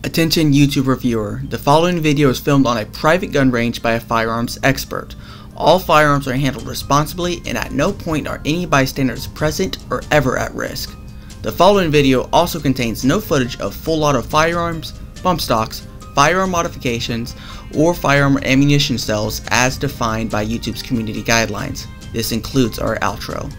Attention YouTube reviewer, the following video is filmed on a private gun range by a firearms expert. All firearms are handled responsibly and at no point are any bystanders present or ever at risk. The following video also contains no footage of full auto firearms, bump stocks, firearm modifications, or firearm ammunition cells as defined by YouTube's community guidelines. This includes our outro.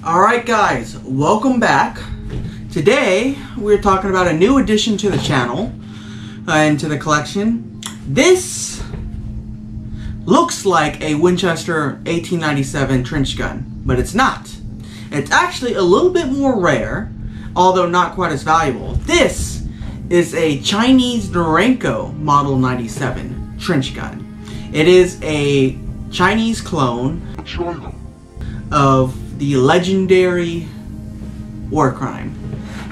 Alright guys, welcome back. Today we're talking about a new addition to the channel and to the collection. This looks like a Winchester 1897 trench gun, but it's not. It's actually a little bit more rare, although not quite as valuable. This is a Chinese Norinco Model 97 trench gun. It is a Chinese clone of the legendary war crime.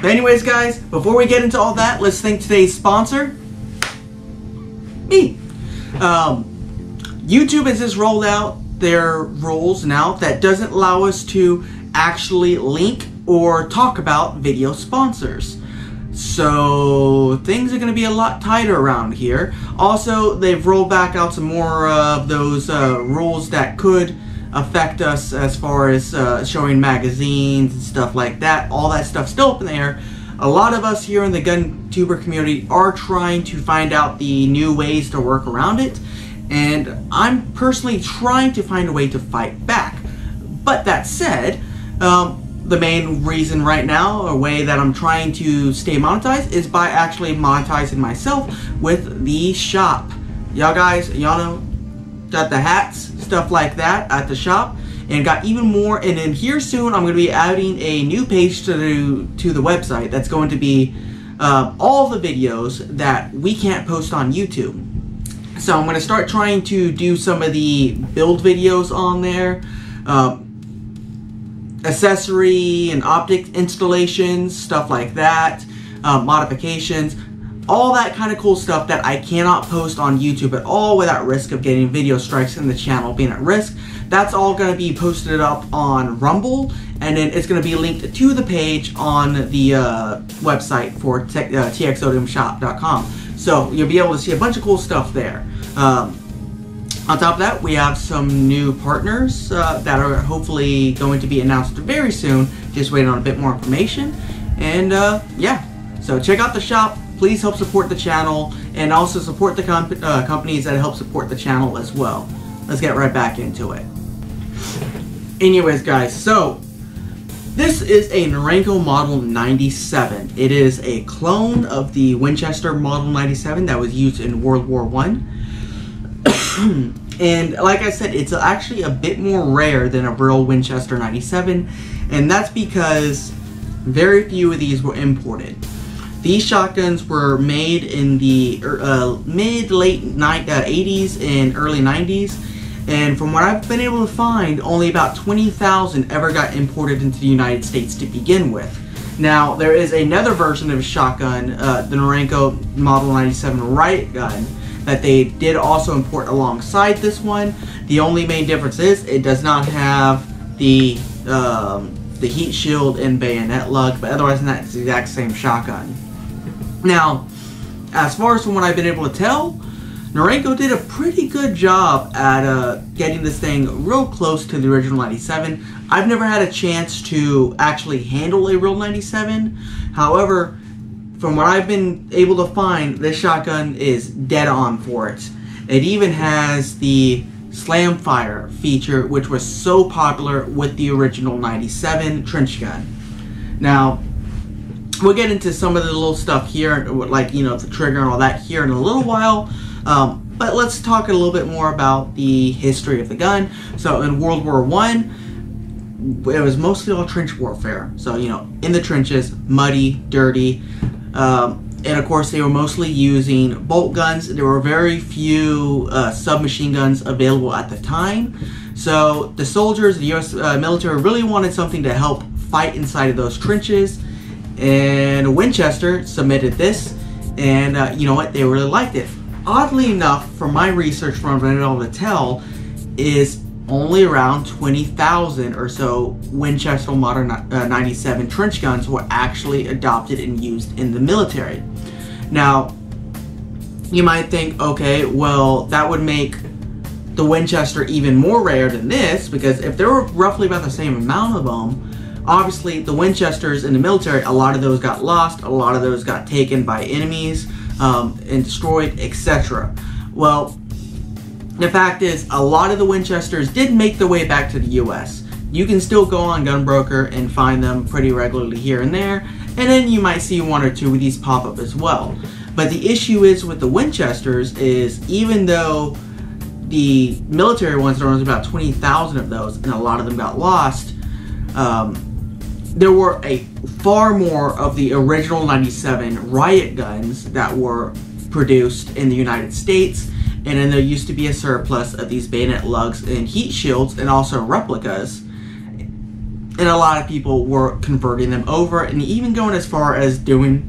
But anyways guys, before we get into all that, let's thank today's sponsor, me. YouTube has just rolled out their rules now that doesn't allow us to actually link or talk about video sponsors. So things are going to be a lot tighter around here. Also, they've rolled back out some more of those rules that could affect us as far as showing magazines and stuff like that. All that stuff's still up in the air. A lot of us here in the gun tuber community are trying to find out the new ways to work around it, and I'm personally trying to find a way to fight back. But that said, the main reason right now, a way that I'm trying to stay monetized, is by actually monetizing myself with the shop. Y'all guys, y'all know, got the hats, stuff like that at the shop, and got even more. And then here soon I'm going to be adding a new page to the website that's going to be all the videos that we can't post on YouTube. So I'm going to start trying to do some of the build videos on there, accessory and optic installations, stuff like that, modifications, all that kind of cool stuff that I cannot post on YouTube at all without risk of getting video strikes and the channel being at risk. That's all going to be posted up on Rumble, and then it's going to be linked to the page on the website for txodiumshop.com. So you'll be able to see a bunch of cool stuff there. On top of that, we have some new partners that are hopefully going to be announced very soon. Just waiting on a bit more information. And yeah, so check out the shop. Please help support the channel, and also support the companies that help support the channel as well. Let's get right back into it. Anyways guys, so this is a Norinco Model 97. It is a clone of the Winchester Model 97 that was used in World War I. And like I said, it's actually a bit more rare than a real Winchester 97, and that's because very few of these were imported. These shotguns were made in the mid-late 80s and early 90s, and from what I've been able to find, only about 20,000 ever got imported into the United States to begin with. Now, there is another version of a shotgun, the Norinco Model 97 riot gun, that they did also import alongside this one. The only main difference is it does not have the heat shield and bayonet lug, but otherwise it's the exact same shotgun. Now, as far as from what I've been able to tell, Norinco did a pretty good job at getting this thing real close to the original 97. I've never had a chance to actually handle a real 97. However, from what I've been able to find, this shotgun is dead on for it. It even has the slam fire feature, which was so popular with the original 97 trench gun. Now, we'll get into some of the little stuff here, like, you know, the trigger and all that here in a little while. But let's talk a little bit more about the history of the gun. So in World War I, it was mostly all trench warfare. So, you know, in the trenches, muddy, dirty. And of course, they were mostly using bolt guns. There were very few submachine guns available at the time. So the soldiers, the U.S. military really wanted something to help fight inside of those trenches. And Winchester submitted this, and you know what, they really liked it. Oddly enough, from my research, from what I've been able to tell, is only around 20,000 or so Winchester Model 97 trench guns were actually adopted and used in the military. Now, you might think, okay, well, that would make the Winchester even more rare than this, because if there were roughly about the same amount of them, obviously the Winchesters in the military, a lot of those got lost, a lot of those got taken by enemies and destroyed, etc. Well, the fact is, a lot of the Winchesters did make their way back to the US. You can still go on Gunbroker and find them pretty regularly here and there, and then you might see one or two of these pop up as well. But the issue is with the Winchesters is, even though the military ones, there was about 20,000 of those, and a lot of them got lost, there were far more of the original 97 riot guns that were produced in the United States, and then there used to be a surplus of these bayonet lugs and heat shields and also replicas, and a lot of people were converting them over and even going as far as doing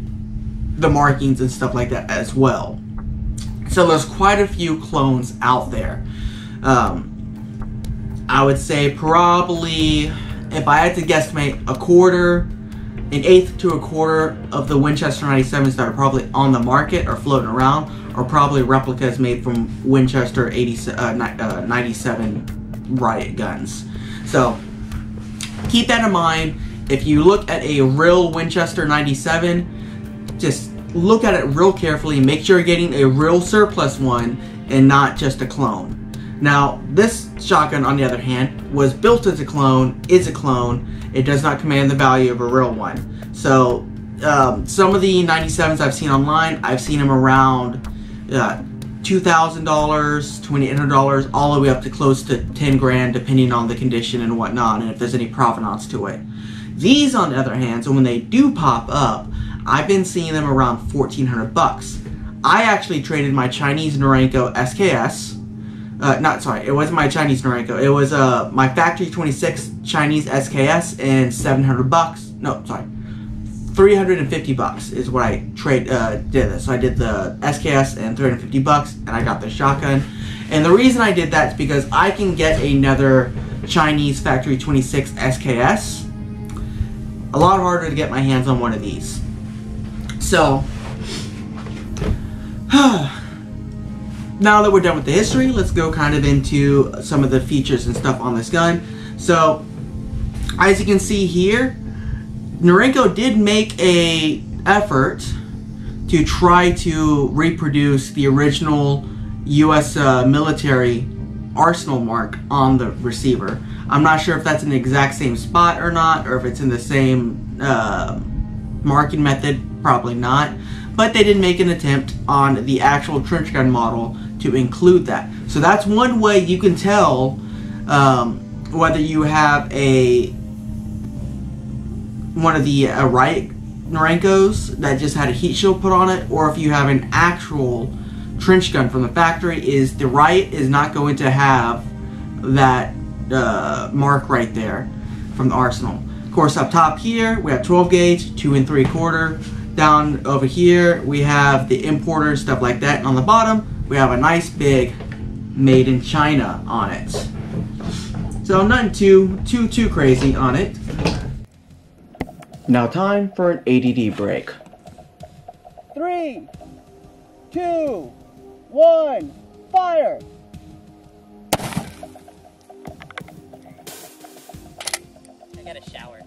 the markings and stuff like that as well. So there's quite a few clones out there. I would say probably, if I had to guesstimate, an eighth to a quarter of the Winchester 97s that are probably on the market or floating around are probably replicas made from Winchester 97 riot guns. So keep that in mind. If you look at a real Winchester 97, just look at it real carefully and make sure you're getting a real surplus one and not just a clone. Now, this shotgun, on the other hand, was built as a clone, is a clone. It does not command the value of a real one. So, some of the 97s I've seen online, I've seen them around $2,000, $2,800, all the way up to close to 10 grand, depending on the condition and whatnot, and if there's any provenance to it. These, on the other hand, so when they do pop up, I've been seeing them around 1,400 bucks. I actually traded my Chinese Norinco SKS. It wasn't my Chinese Norinco. It was my Factory 26 Chinese SKS, and 700 bucks. No, sorry, 350 bucks is what I did this. So I did the SKS and 350 bucks, and I got the shotgun. And the reason I did that is because I can get another Chinese Factory 26 SKS a lot harder to get my hands on one of these. So, now that we're done with the history, let's go kind of into some of the features and stuff on this gun. So, as you can see here, Norinco did make an effort to try to reproduce the original US military arsenal mark on the receiver. I'm not sure if that's in the exact same spot or not, or if it's in the same marking method. Probably not. But they did make an attempt on the actual trench gun model to include that. So that's one way you can tell whether you have one of the riot Norincos that just had a heat shield put on it, or if you have an actual trench gun from the factory, is the Riot is not going to have that mark right there from the arsenal. Of course, up top here we have 12 gauge, 2 3/4. Down over here we have the importer, stuff like that, and on the bottom we have a nice big made in China on it. So nothing too crazy on it. Now time for an ADD break. 3, 2, 1, fire! I got a shower.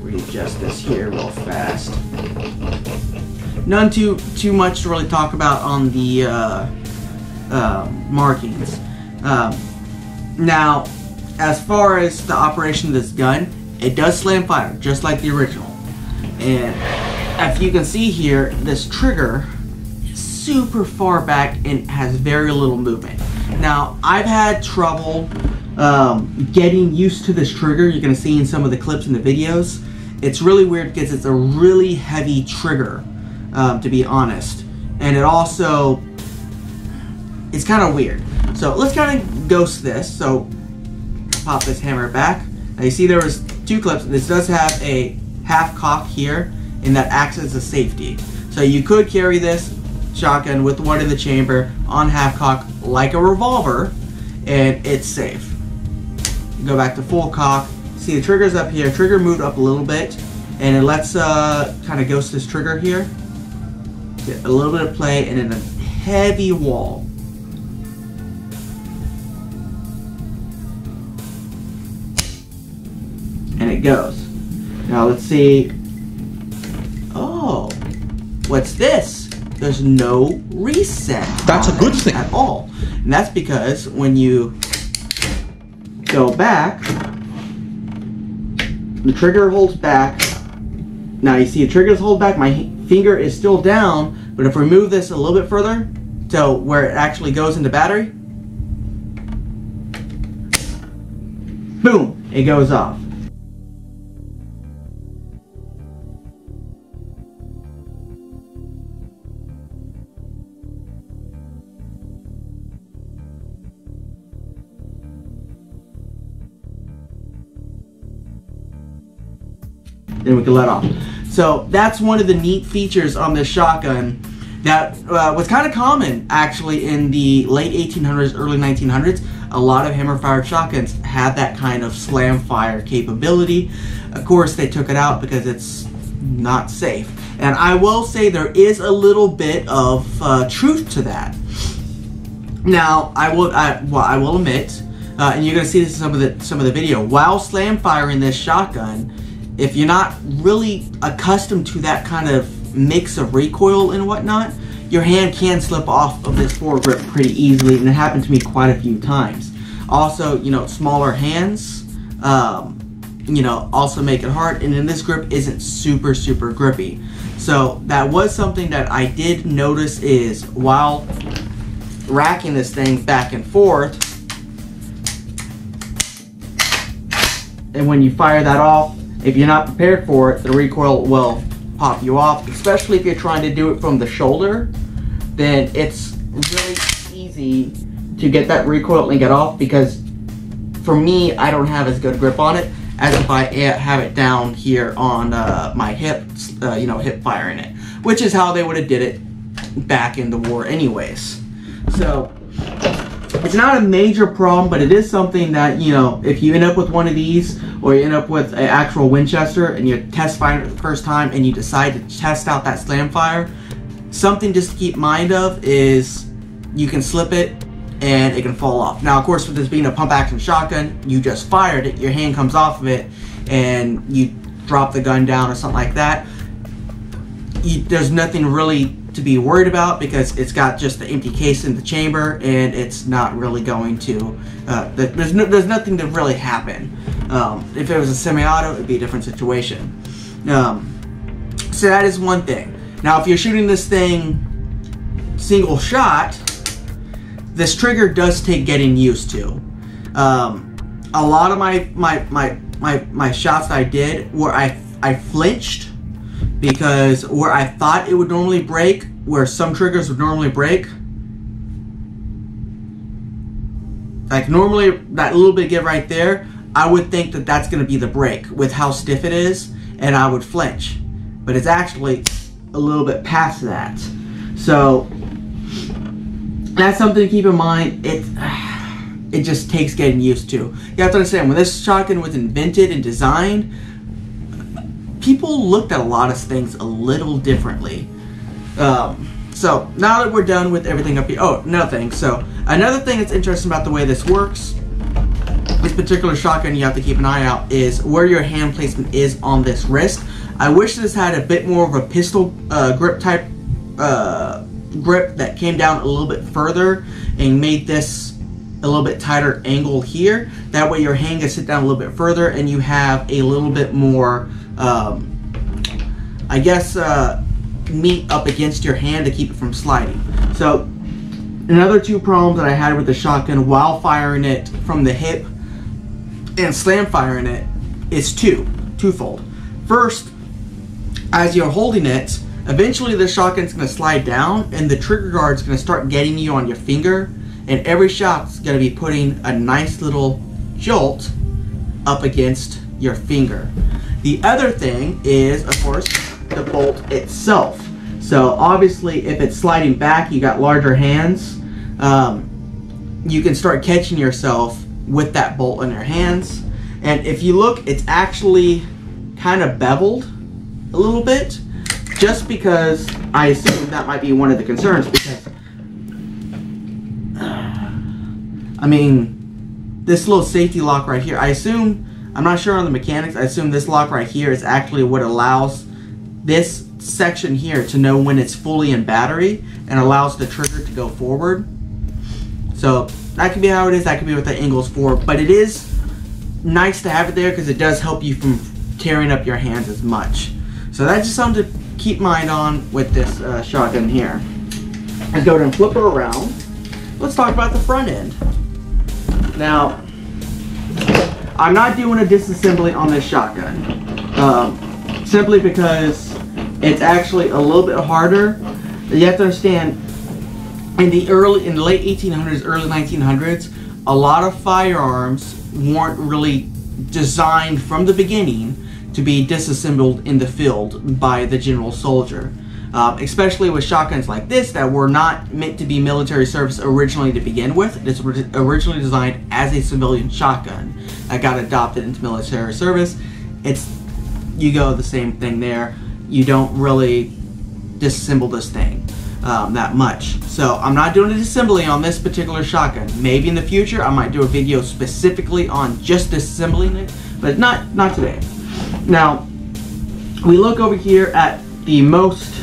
Readjust this here real fast. None too much to really talk about on the markings. Now, as far as the operation of this gun, it does slam fire just like the original. And if you can see here, this trigger is super far back and has very little movement. Now, I've had trouble getting used to this trigger. You're going to see in some of the clips in the videos. It's really weird because it's a really heavy trigger, to be honest. And it also, it's kind of weird. So let's kind of ghost this. So pop this hammer back. Now you see there was 2 clips. This does have a half cock here, and that acts as a safety. So you could carry this shotgun with one in the chamber on half cock like a revolver, and it's safe. Go back to full cock. See the trigger's up here. Trigger moved up a little bit, and it lets kind of ghost this trigger here. Get a little bit of play, and then a heavy wall. And it goes. Now let's see. Oh, what's this? There's no reset. That's a good thing. At all. And that's because when you go back, the trigger holds back. Now you see the trigger's hold back, my finger is still down, but if we move this a little bit further to where it actually goes into battery, boom, it goes off. Then we can let off. So that's one of the neat features on this shotgun that was kind of common actually in the late 1800s, early 1900s. A lot of hammer-fired shotguns had that kind of slam fire capability. Of course, they took it out because it's not safe. And I will say there is a little bit of truth to that. Now, I will admit, and you're going to see this in some of the video. While slam firing this shotgun, if you're not really accustomed to that kind of mix of recoil and whatnot, your hand can slip off of this forward grip pretty easily, and it happened to me quite a few times. Also, you know, smaller hands, you know, also make it hard, and then this grip isn't super grippy. So that was something that I did notice is while racking this thing back and forth, and when you fire that off, if you're not prepared for it, the recoil will pop you off, especially if you're trying to do it from the shoulder. Then it's really easy to get that recoil and get off, because for me, I don't have as good grip on it as if I have it down here on my hip, you know, hip firing it, which is how they would have did it back in the war anyways. So it's not a major problem, but it is something that, you know, if you end up with one of these, or you end up with an actual Winchester and you test fire it the first time and you decide to test out that slam fire, something just to keep mind of is you can slip it and it can fall off. Now, of course, with this being a pump action shotgun, you just fired it, your hand comes off of it, and you drop the gun down or something like that. There's nothing really to be worried about, because it's got just the empty case in the chamber, and it's not really going to, there's nothing to really happen. If it was a semi-auto, it'd be a different situation. So that is one thing. Now, if you're shooting this thing single shot, this trigger does take getting used to. A lot of my shots that I did where I flinched because where I thought it would normally break, where some triggers would normally break, like normally that little bit give right there, I would think that that's going to be the break with how stiff it is, and I would flinch. But it's actually a little bit past that. So that's something to keep in mind. It just takes getting used to. You have to understand, when this shotgun was invented and designed, people looked at a lot of things a little differently. So now that we're done with everything up here, oh, another thing. So another thing that's interesting about the way this works, this particular shotgun you have to keep an eye out, is where your hand placement is on this wrist. I wish this had a bit more of a pistol grip type grip that came down a little bit further and made this a little bit tighter angle here. That way your hand can sit down a little bit further and you have a little bit more, I guess, meat up against your hand to keep it from sliding. So another two problems that I had with the shotgun while firing it from the hip and slam firing it is twofold. First, as you're holding it, eventually the shotgun's going to slide down and the trigger guard's going to start getting you on your finger, and every shot's going to be putting a nice little jolt up against your finger. The other thing is, of course, the bolt itself. So obviously if it's sliding back, you got larger hands, you can start catching yourself with that bolt in your hands. And if you look, it's actually kind of beveled a little bit, just because I assume that might be one of the concerns, because I mean, this little safety lock right here, I assume, I'm not sure on the mechanics, I assume this lock right here is actually what allows this section here to know when it's fully in battery and allows the trigger to go forward. So that could be how it is, that could be what the angle's for, but it is nice to have it there because it does help you from tearing up your hands as much. So that's just something to keep mind on with this shotgun here. Let's go ahead and flip it around. Let's talk about the front end. Now, I'm not doing a disassembly on this shotgun, simply because it's actually a little bit harder. You have to understand, in the late 1800s, early 1900s, a lot of firearms weren't really designed from the beginning to be disassembled in the field by the general soldier. Especially with shotguns like this that were not meant to be military service originally to begin with. It's originally designed as a civilian shotgun that got adopted into military service. You go the same thing there. You don't really disassemble this thing that much. So I'm not doing a disassembly on this particular shotgun. Maybe in the future I might do a video specifically on just disassembling it, but not today. Now, we look over here at the most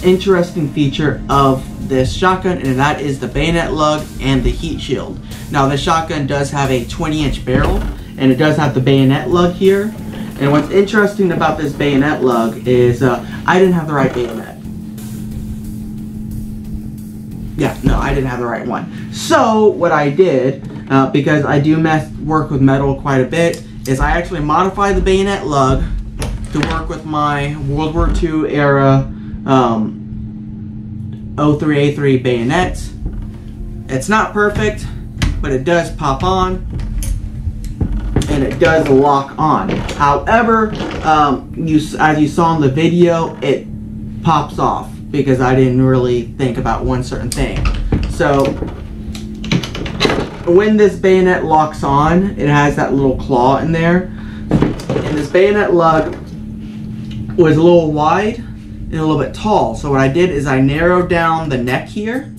interesting feature of this shotgun, and that is the bayonet lug and the heat shield. Now, the shotgun does have a 20-inch barrel, and it does have the bayonet lug here. And what's interesting about this bayonet lug is I didn't have the right bayonet. Yeah, no, I didn't have the right one. So what I did, because I do work with metal quite a bit, is I actually modified the bayonet lug to work with my World War II era 03A3 bayonet. It's not perfect, but it does pop on and it does lock on. However, as you saw in the video, it pops off because I didn't really think about one certain thing. So when this bayonet locks on, it has that little claw in there, and this bayonet lug was a little wide and a little bit tall. So what I did is I narrowed down the neck here,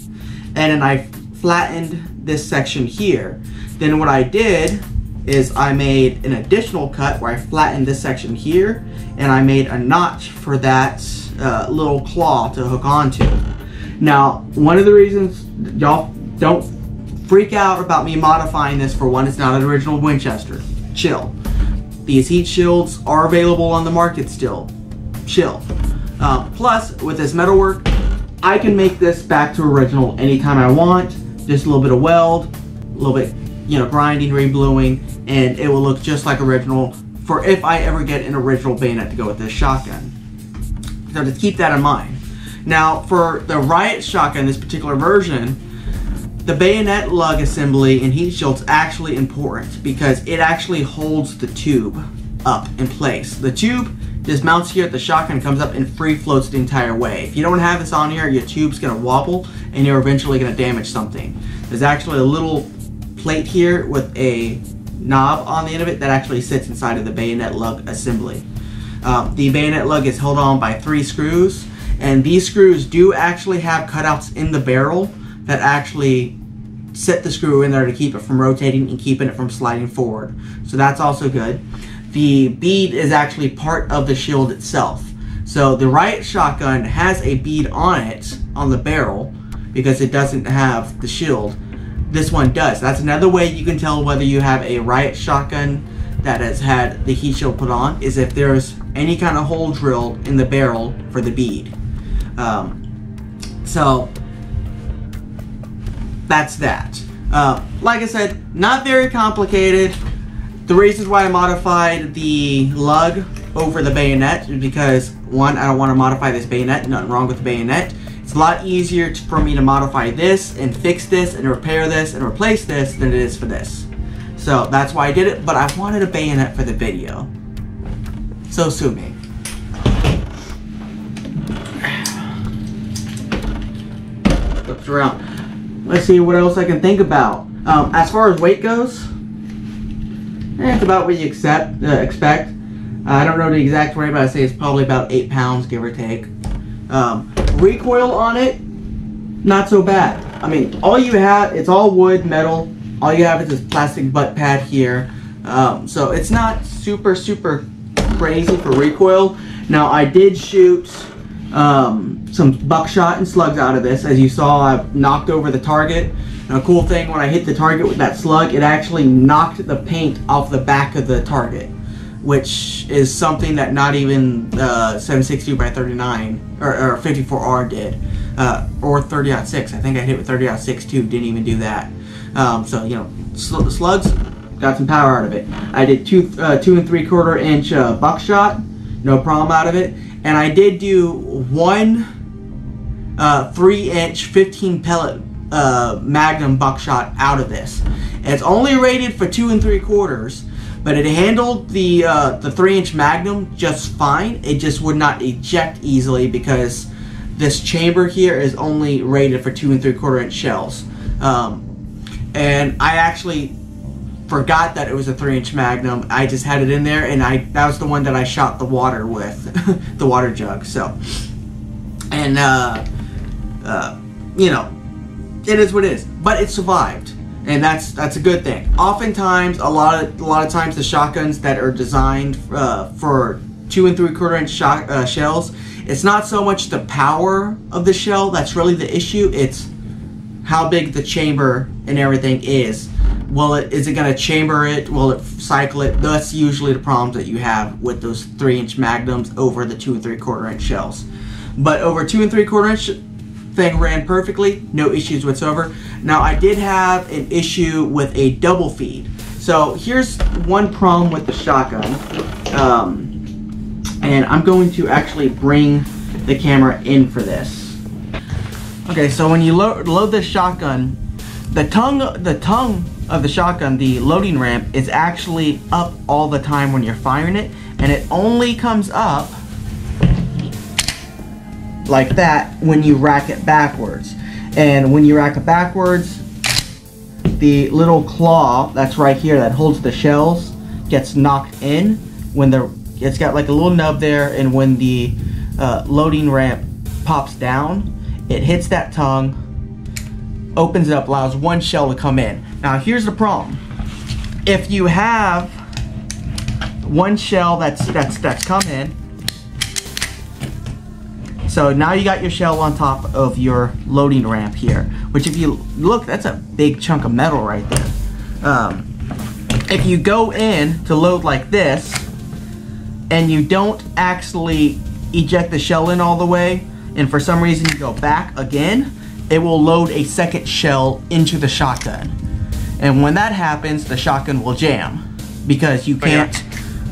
and then I flattened this section here. Then what I did is I made an additional cut where I flattened this section here, and I made a notch for that little claw to hook onto. Now, one of the reasons y'all don't freak out about me modifying this, for one, it's not an original Winchester. Chill. These heat shields are available on the market still. Chill. Plus, with this metalwork, I can make this back to original anytime I want. Just a little bit of weld, a little bit, grinding, rebluing, and it will look just like original for if I ever get an original bayonet to go with this shotgun. So just keep that in mind. Now, for the Riot shotgun, this particular version, the bayonet lug assembly and heat shield's actually important because it actually holds the tube up in place. The tube just mounts here at the shotgun, comes up and free floats the entire way. If you don't have this on here, your tube's gonna wobble and you're eventually gonna damage something. There's actually a little plate here with a knob on the end of it that actually sits inside of the bayonet lug assembly. The bayonet lug is held on by 3 screws, and these screws do actually have cutouts in the barrel that actually set the screw in there to keep it from rotating and keeping it from sliding forward. So that's also good. The bead is actually part of the shield itself. So the Riot shotgun has a bead on it, on the barrel, because it doesn't have the shield. This one does. That's another way you can tell whether you have a Riot shotgun that has had the heat shield put on, is if there's any kind of hole drilled in the barrel for the bead. So that's that. Like I said, not very complicated. The reasons why I modified the lug over the bayonet is because, one, I don't want to modify this bayonet. Nothing wrong with the bayonet. It's a lot easier for me to modify this and fix this and repair this and replace this than it is for this. So that's why I did it, but I wanted a bayonet for the video. So sue me. Flips around. Let's see what else I can think about. As far as weight goes, it's about what you expect. I don't know the exact weight, but I say it's probably about 8 pounds, give or take. Recoil on it, not so bad. I mean, all you have, it's all wood, metal. All you have is this plastic butt pad here. So it's not super crazy for recoil. Now, I did shoot some buckshot and slugs out of this. As you saw, I've knocked over the target. And a cool thing, when I hit the target with that slug, it actually knocked the paint off the back of the target, which is something that not even 7.62 by 39 or 54R did, or 30-06. I think I hit with 30-06 too. Didn't even do that. So the slugs got some power out of it. I did 2 3/4 inch buckshot, no problem out of it, and I did do 1 3-inch 15 pellet Magnum buckshot out of this. And it's only rated for 2 3/4. But it handled the 3-inch Magnum just fine. It just would not eject easily because this chamber here is only rated for 2 3/4 inch shells. And I actually forgot that it was a 3-inch Magnum. I just had it in there, and that was the one that I shot the water with, the water jug. So, and it is what it is. But it survived. And that's a good thing. Oftentimes, a lot of times, the shotguns that are designed for 2 3/4 inch shells, it's not so much the power of the shell that's really the issue. It's how big the chamber and everything is. Is it going to chamber it? Will it cycle it? That's usually the problems that you have with those 3-inch Magnums over the 2 3/4 inch shells. But over 2 3/4 inch, thing ran perfectly, no issues whatsoever. Now, I did have an issue with a double feed. So here's one problem with the shotgun, and I'm going to actually bring the camera in for this. Okay, so when you load this shotgun, the tongue of the shotgun, the loading ramp, is actually up all the time when you're firing it, and it only comes up like that when you rack it backwards. And when you rack it backwards, the little claw that's right here that holds the shells gets knocked in when it's got like a little nub there, and when the loading ramp pops down, it hits that tongue, opens it up, allows one shell to come in. Now here's the problem. If you have one shell that's come in, so now you got your shell on top of your loading ramp here, which if you look, that's a big chunk of metal right there. If you go in to load like this, and you don't actually eject the shell in all the way, and for some reason you go back again, it will load a second shell into the shotgun. And when that happens, the shotgun will jam because you can't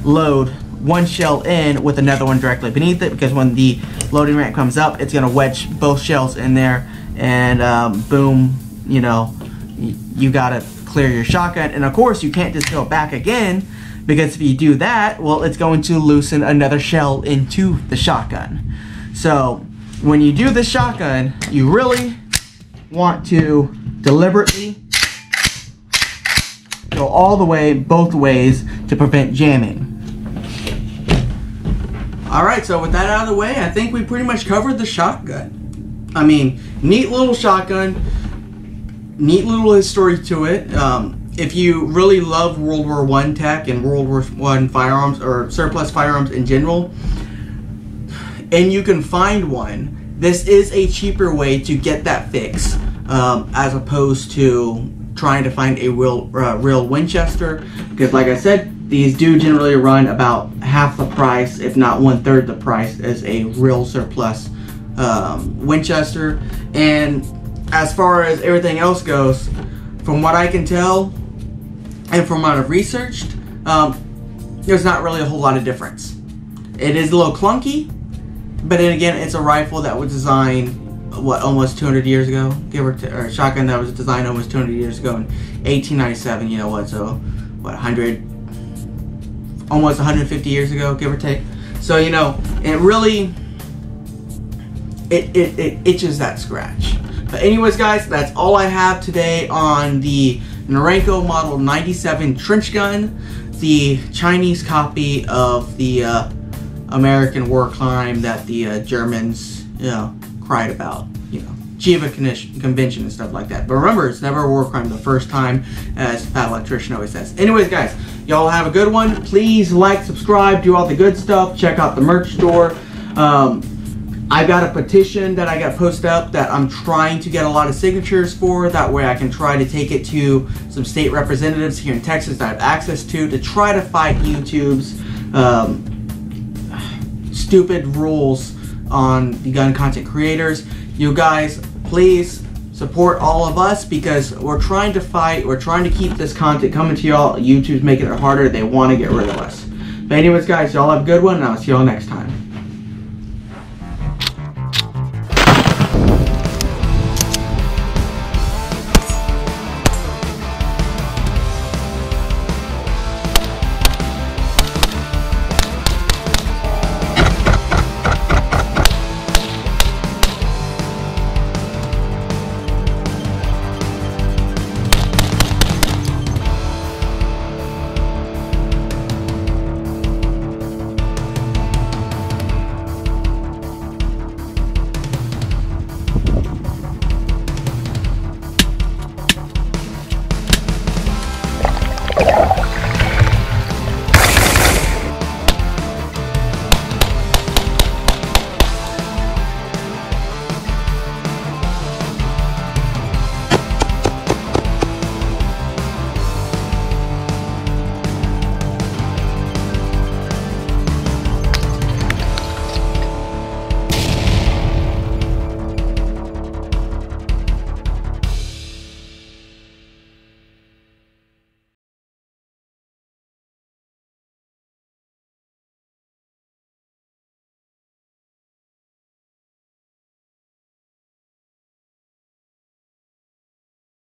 load one shell in with another one directly beneath it, because when the loading ramp comes up, it's gonna wedge both shells in there, and boom, you know, you gotta clear your shotgun. And of course you can't just go back again, because if you do that, well, it's going to loosen another shell into the shotgun. So when you do the shotgun, you really want to deliberately go all the way, both ways, to prevent jamming. Alright, so with that out of the way, I think we pretty much covered the shotgun. I mean, neat little shotgun, neat little history to it. If you really love World War I tech and World War I firearms, or surplus firearms in general, and you can find one, this is a cheaper way to get that fix, as opposed to trying to find a real Winchester, because like I said, these do generally run about half the price, if not 1/3 the price, as a real surplus Winchester. And as far as everything else goes, from what I can tell and from what I've researched, there's not really a whole lot of difference. It is a little clunky, but then again, it's a rifle that was designed, what, almost 200 years ago, give or a shotgun that was designed almost 200 years ago in 1897. You know what? So what, almost 150 years ago, give or take. So you know, it really it itches that scratch. But anyways, guys, that's all I have today on the Norinco Model 97 trench gun, the Chinese copy of the American war crime that the Germans, you know, cried about, you know, Geneva Convention and stuff like that. But remember, it's never a war crime the first time, as Pat Electrician always says. Anyways, guys, y'all have a good one. Please like, subscribe, do all the good stuff. Check out the merch store. I've got a petition that I got posted up that I'm trying to get a lot of signatures for. That way I can try to take it to some state representatives here in Texas that I have access to try to fight YouTube's stupid rules on the gun content creators. You guys, please support all of us, because we're trying to fight, we're trying to keep this content coming to y'all. YouTube's making it harder, they want to get rid of us. But anyways, guys, y'all have a good one, and I'll see y'all next time.